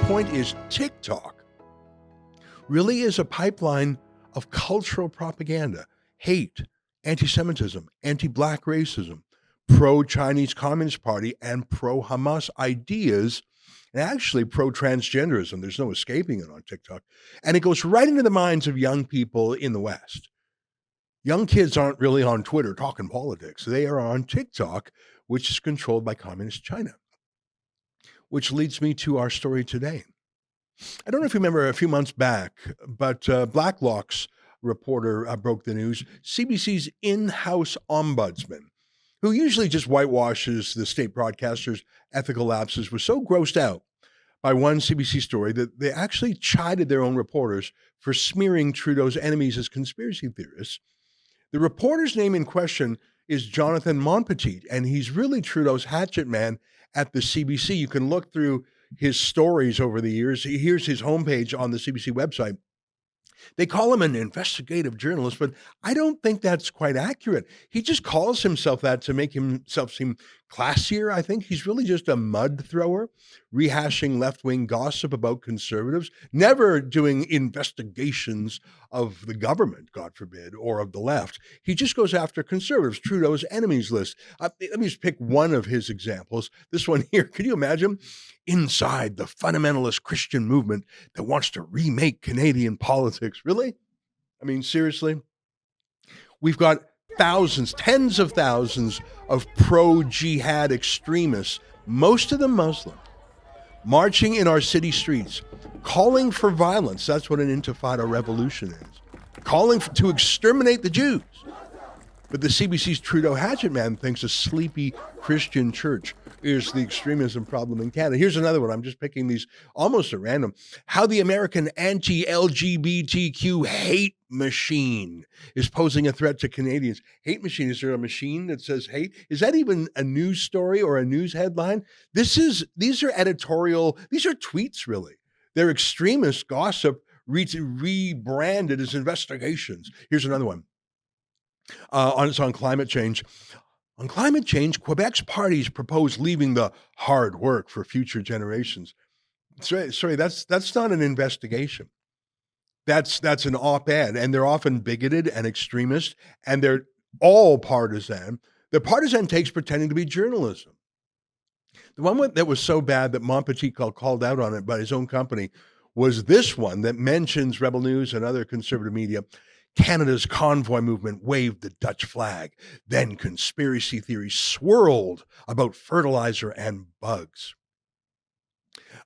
point is TikTok really is a pipeline of cultural propaganda, hate, anti-Semitism, anti-Black racism, pro-Chinese Communist Party, and pro-Hamas ideas, and actually pro-transgenderism. There's no escaping it on TikTok. And it goes right into the minds of young people in the West. Young kids aren't really on Twitter talking politics. They are on TikTok, which is controlled by Communist China. Which leads me to our story today. I don't know if you remember a few months back, but Blacklock's reporter broke the news. CBC's in-house ombudsman, who usually just whitewashes the state broadcaster's ethical lapses, was so grossed out by one CBC story that they actually chided their own reporters for smearing Trudeau's enemies as conspiracy theorists. The reporter's name in question is Jonathan Monpetit, and he's really Trudeau's hatchet man at the CBC. You can look through his stories over the years. Here's his homepage on the CBC website. They call him an investigative journalist, but I don't think that's quite accurate. He just calls himself that to make himself seem classier, I think. He's really just a mud thrower, rehashing left-wing gossip about conservatives, never doing investigations of the government, God forbid, or of the left. He just goes after conservatives, Trudeau's enemies list. Let me just pick one of his examples. This one here, can you imagine? Inside the fundamentalist Christian movement that wants to remake Canadian politics. Really? I mean, seriously? We've got thousands, tens of thousands of pro-jihad extremists, most of them Muslim, marching in our city streets, calling for violence. That's what an intifada revolution is. Calling to exterminate the Jews. But the CBC's Trudeau hatchet man thinks a sleepy Christian church is the extremism problem in Canada. Here's another one. I'm just picking these almost at random. How the American anti-LGBTQ hate machine is posing a threat to Canadians. Hate machine. Is there a machine that says hate? Is that even a news story or a news headline? These are editorial, these are tweets really. They're extremist gossip rebranded as investigations. Here's another one. It's on climate change. On climate change, Quebec's parties propose leaving the hard work for future generations. Sorry, that's not an investigation. That's an op-ed, and they're often bigoted and extremist, and they're all partisan. The partisan takes pretending to be journalism. The one that was so bad that Monpetit called out on it by his own company was this one that mentions Rebel News and other conservative media. Canada's convoy movement waved the Dutch flag. Then conspiracy theories swirled about fertilizer and bugs.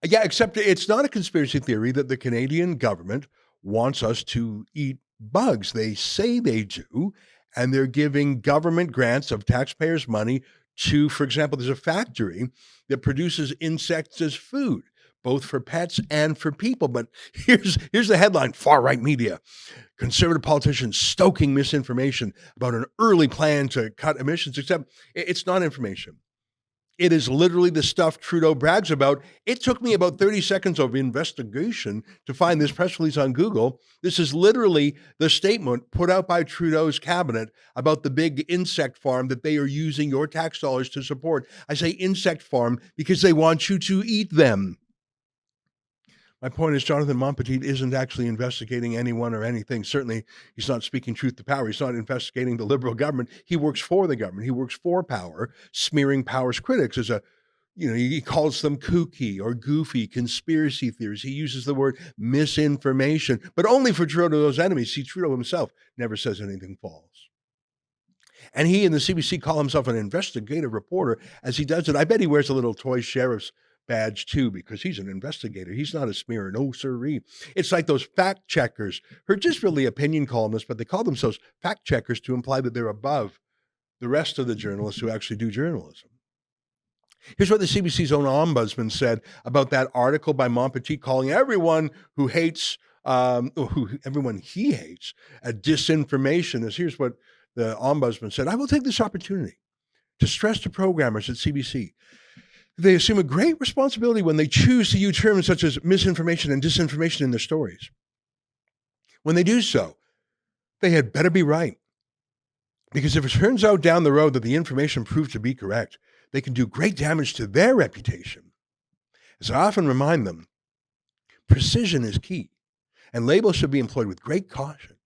Yeah, except it's not a conspiracy theory that the Canadian government wants us to eat bugs. They say they do, and they're giving government grants of taxpayers' money to, for example, there's a factory that produces insects as food, both for pets and for people. But here's the headline, far-right media. Conservative politicians stoking misinformation about an early plan to cut emissions, except it's not information. It is literally the stuff Trudeau brags about. It took me about 30 seconds of investigation to find this press release on Google. This is literally the statement put out by Trudeau's cabinet about the big insect farm that they are using your tax dollars to support. I say insect farm because they want you to eat them. My point is Jonathan Monpetit isn't actually investigating anyone or anything. Certainly, he's not speaking truth to power. He's not investigating the Liberal government. He works for the government. He works for power, smearing power's critics as he calls them kooky or goofy conspiracy theories. He uses the word misinformation, but only for Trudeau's enemies. See, Trudeau himself never says anything false. And he and the CBC call himself an investigative reporter as he does it. I bet he wears a little toy sheriff's badge too, because he's an investigator. He's not a smearer. No sirree. It's like those fact checkers who are just really opinion columnists, but they call themselves fact checkers to imply that they're above the rest of the journalists who actually do journalism. Here's what the CBC's own ombudsman said about that article by Monpetit calling everyone who hates, everyone he hates, a disinformationist. Here's what the ombudsman said. I will take this opportunity to stress to programmers at CBC they assume a great responsibility when they choose to use terms such as misinformation and disinformation in their stories. When they do so, they had better be right. Because if it turns out down the road that the information proved to be correct, they can do great damage to their reputation. As I often remind them, Precision is key, and labels should be employed with great caution.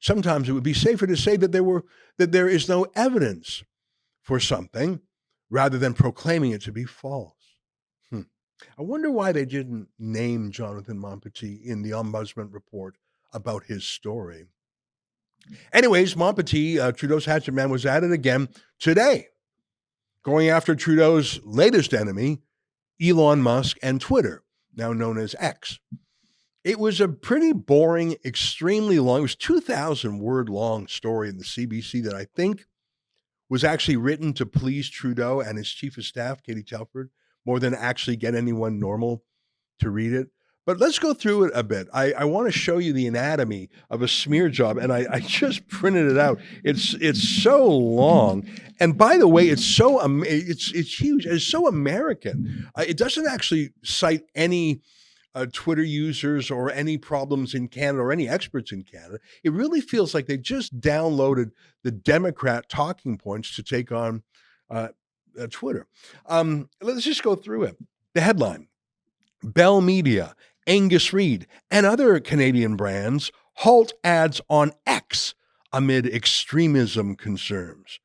Sometimes it would be safer to say that there is no evidence for something rather than proclaiming it to be false. Hmm. I wonder why they didn't name Jonathan Montpetit in the Ombudsman report about his story. Anyways, Montpetit, Trudeau's hatchet man, was at it again today, going after Trudeau's latest enemy, Elon Musk and Twitter, now known as X. It was a pretty boring, extremely long, it was 2,000 word long story in the CBC that I think was actually written to please Trudeau and his chief of staff, Katie Telford, more than actually get anyone normal to read it. But let's go through it a bit. I want to show you the anatomy of a smear job, and I just printed it out. It's so long, and by the way, it's huge. It's so American. It doesn't actually cite any Twitter users or any problems in Canada or any experts in Canada. It really feels like they just downloaded the Democrat talking points to take on Twitter. Let's just go through it. The headline: Bell Media, Angus Reid, and other Canadian brands halt ads on X amid extremism concerns.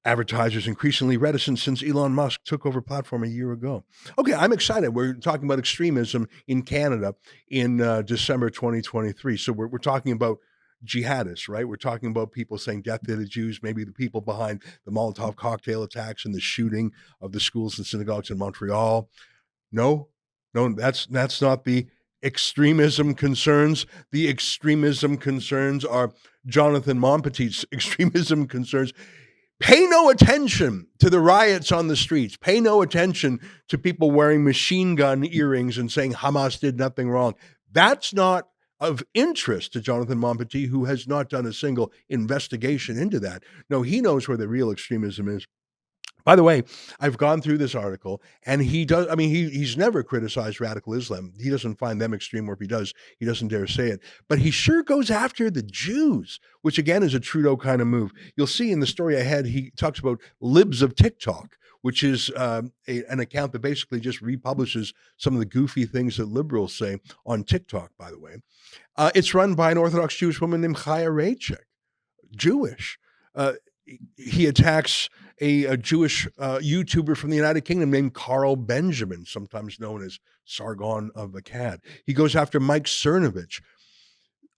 Advertisers increasingly reticent since Elon Musk took over platform a year ago. Okay, I'm excited. We're talking about extremism in Canada in December 2023. So we're talking about jihadists, right? We're talking about people saying death to the Jews, maybe the people behind the Molotov cocktail attacks and the shooting of the schools and synagogues in Montreal. No, that's not the extremism concerns. The extremism concerns are Jonathan Montpetit's extremism concerns. Pay no attention to the riots on the streets. Pay no attention to people wearing machine gun earrings and saying Hamas did nothing wrong. That's not of interest to Jonathan Montpetit, who has not done a single investigation into that. No, he knows where the real extremism is. By the way, I've gone through this article, and he's never criticized radical Islam. He doesn't find them extreme, or if he does, he doesn't dare say it. But he sure goes after the Jews, which again is a Trudeau kind of move. You'll see in the story ahead, he talks about Libs of TikTok, which is an account that basically just republishes some of the goofy things that liberals say on TikTok, by the way. It's run by an Orthodox Jewish woman named Chaya Raichik, Jewish. He attacks a Jewish YouTuber from the United Kingdom named Carl Benjamin, sometimes known as Sargon of Akkad. He goes after Mike Cernovich.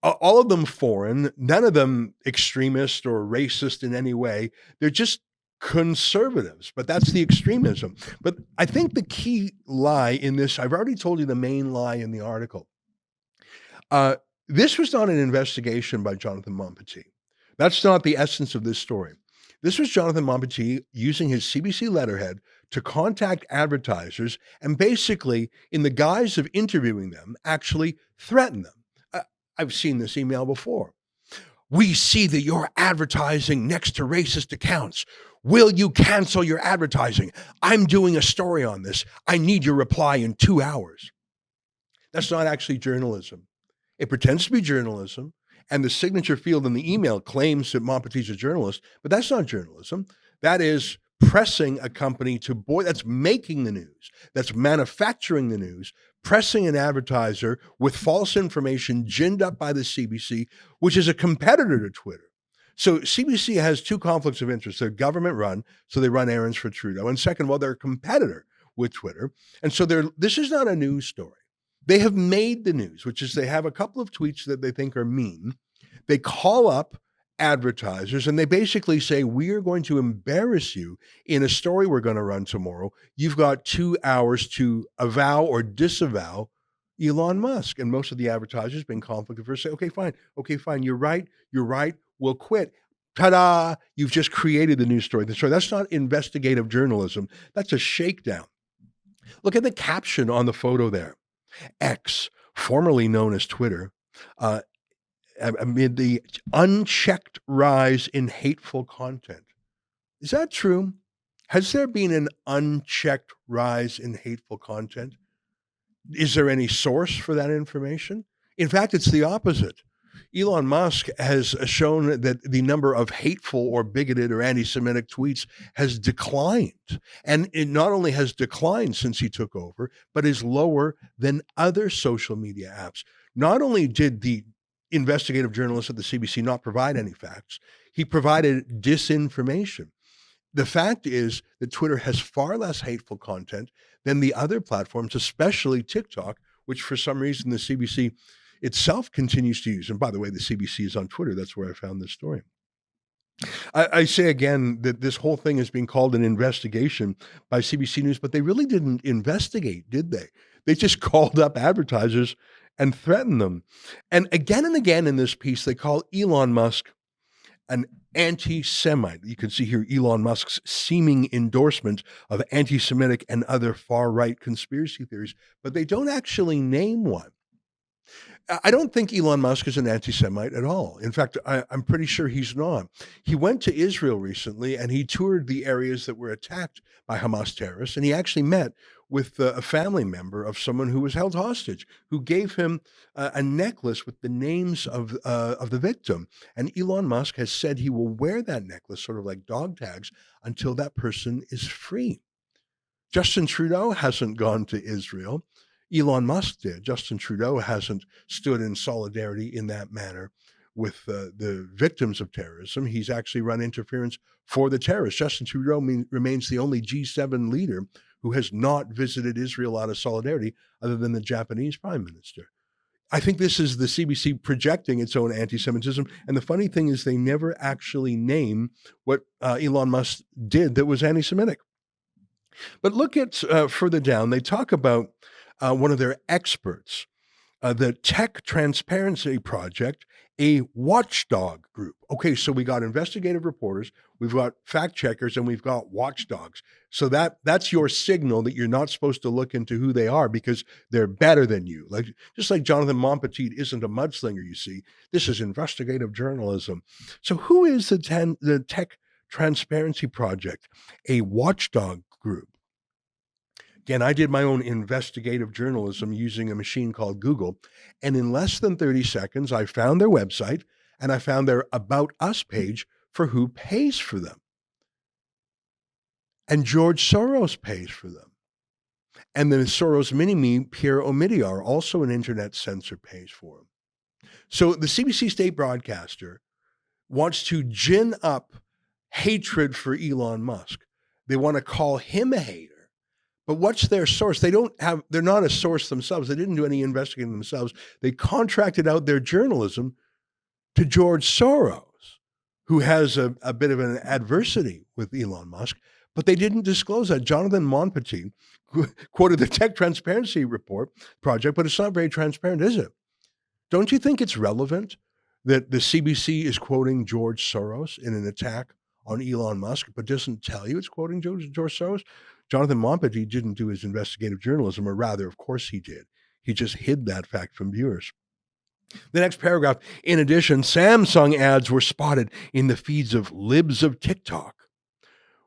All of them foreign, none of them extremist or racist in any way. They're just conservatives, but that's the extremism. But I think the key lie in this, I've already told you the main lie in the article. This was not an investigation by Jonathan Montpetit. That's not the essence of this story. This was Jonathan Montpetit using his CBC letterhead to contact advertisers and basically, in the guise of interviewing them, actually threaten them. I've seen this email before. We see that you're advertising next to racist accounts. Will you cancel your advertising? I'm doing a story on this. I need your reply in 2 hours. That's not actually journalism. It pretends to be journalism. And the signature field in the email claims that Montpetit's a journalist, but that's not journalism. That is pressing a company to that's making the news, that's manufacturing the news, pressing an advertiser with false information ginned up by the CBC, which is a competitor to Twitter. So CBC has two conflicts of interest. They're government run, so they run errands for Trudeau. And second of all, they're a competitor with Twitter. And so this is not a news story. They have made the news, which is they have a couple of tweets that they think are mean. They call up advertisers and they basically say, we are going to embarrass you in a story we're going to run tomorrow. You've got 2 hours to avow or disavow Elon Musk. And most of the advertisers, being conflict averse, say, okay, fine. You're right. We'll quit. Ta-da! You've just created the news story. That's not investigative journalism. That's a shakedown. Look at the caption on the photo there. X, formerly known as Twitter, amid the unchecked rise in hateful content. Is that true? Has there been an unchecked rise in hateful content? Is there any source for that information? In fact, it's the opposite. Elon Musk has shown that the number of hateful or bigoted or anti-Semitic tweets has declined. And it not only has declined since he took over, but is lower than other social media apps. Not only did the investigative journalist at the CBC not provide any facts, he provided disinformation. The fact is that Twitter has far less hateful content than the other platforms, especially TikTok, which for some reason the CBC itself continues to use. And by the way, the CBC is on Twitter. That's where I found this story. I say again that this whole thing is being called an investigation by CBC News, but they really didn't investigate, did they? They just called up advertisers and threatened them. And again in this piece, they call Elon Musk an anti-Semite. You can see here Elon Musk's seeming endorsement of anti-Semitic and other far-right conspiracy theories, but they don't actually name one. I don't think Elon Musk is an anti-Semite at all. In fact, I'm pretty sure he's not. He went to Israel recently and he toured the areas that were attacked by Hamas terrorists, and he actually met with a family member of someone who was held hostage, who gave him a necklace with the names of the victim. And Elon Musk has said he will wear that necklace, sort of like dog tags, until that person is free. Justin Trudeau hasn't gone to Israel. Elon Musk did. Justin Trudeau hasn't stood in solidarity in that manner with the victims of terrorism. He's actually run interference for the terrorists. Justin Trudeau remains the only G7 leader who has not visited Israel out of solidarity, other than the Japanese prime minister. I think this is the CBC projecting its own anti-Semitism. And the funny thing is they never actually name what Elon Musk did that was anti-Semitic. But look at further down, they talk about one of their experts, the Tech Transparency Project, a watchdog group. Okay, so we got investigative reporters, we've got fact checkers, and we've got watchdogs. So that's your signal that you're not supposed to look into who they are because they're better than you. Like just like Jonathan Monpetit isn't a mudslinger, you see. This is investigative journalism. So who is the Tech Transparency Project, a watchdog group? Again, I did my own investigative journalism using a machine called Google, and in less than 30 seconds, I found their website and I found their About Us page for who pays for them. And George Soros pays for them. And the Soros mini-me, Pierre Omidyar, also an internet censor, pays for them. So the CBC state broadcaster wants to gin up hatred for Elon Musk. They want to call him a hater. But what's their source? They're not a source themselves. They didn't do any investigating themselves. They contracted out their journalism to George Soros, who has a bit of an adversity with Elon Musk, but they didn't disclose that. Jonathan Monpetit quoted the Tech Transparency Project, but it's not very transparent, is it? Don't you think it's relevant that the CBC is quoting George Soros in an attack on Elon Musk, but doesn't tell you it's quoting George Soros? Jonathan Monpetit didn't do his investigative journalism, or rather, of course he did. He just hid that fact from viewers. The next paragraph, in addition, Samsung ads were spotted in the feeds of libs of TikTok,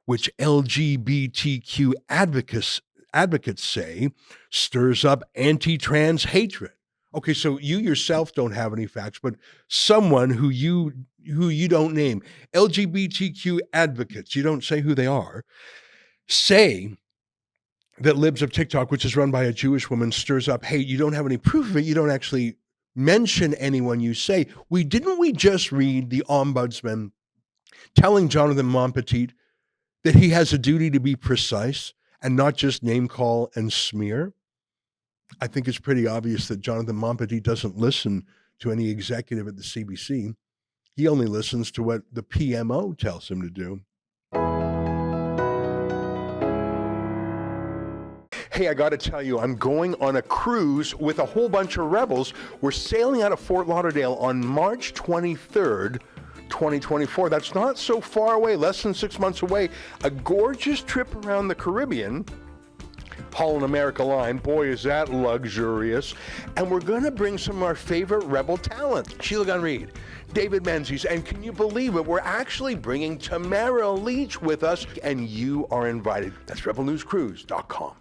which LGBTQ advocates say stirs up anti-trans hatred. Okay, so you yourself don't have any facts, but someone who you don't name, LGBTQ advocates, you don't say who they are, say that libs of TikTok, which is run by a Jewish woman, stirs up hate. You don't have any proof of it. You don't actually mention anyone you say. Didn't we just read the ombudsman telling Jonathan Monpetit that he has a duty to be precise and not just name call and smear? I think it's pretty obvious that Jonathan Monpetit doesn't listen to any executive at the CBC. He only listens to what the PMO tells him to do. Hey, I got to tell you, I'm going on a cruise with a whole bunch of rebels. We're sailing out of Fort Lauderdale on March 23rd, 2024. That's not so far away, less than 6 months away. A gorgeous trip around the Caribbean. Holland America Line, boy, is that luxurious. And we're going to bring some of our favorite rebel talent. Sheila Gunn Reid, David Menzies, and can you believe it? We're actually bringing Tamara Leach with us, and you are invited. That's rebelnewscruise.com.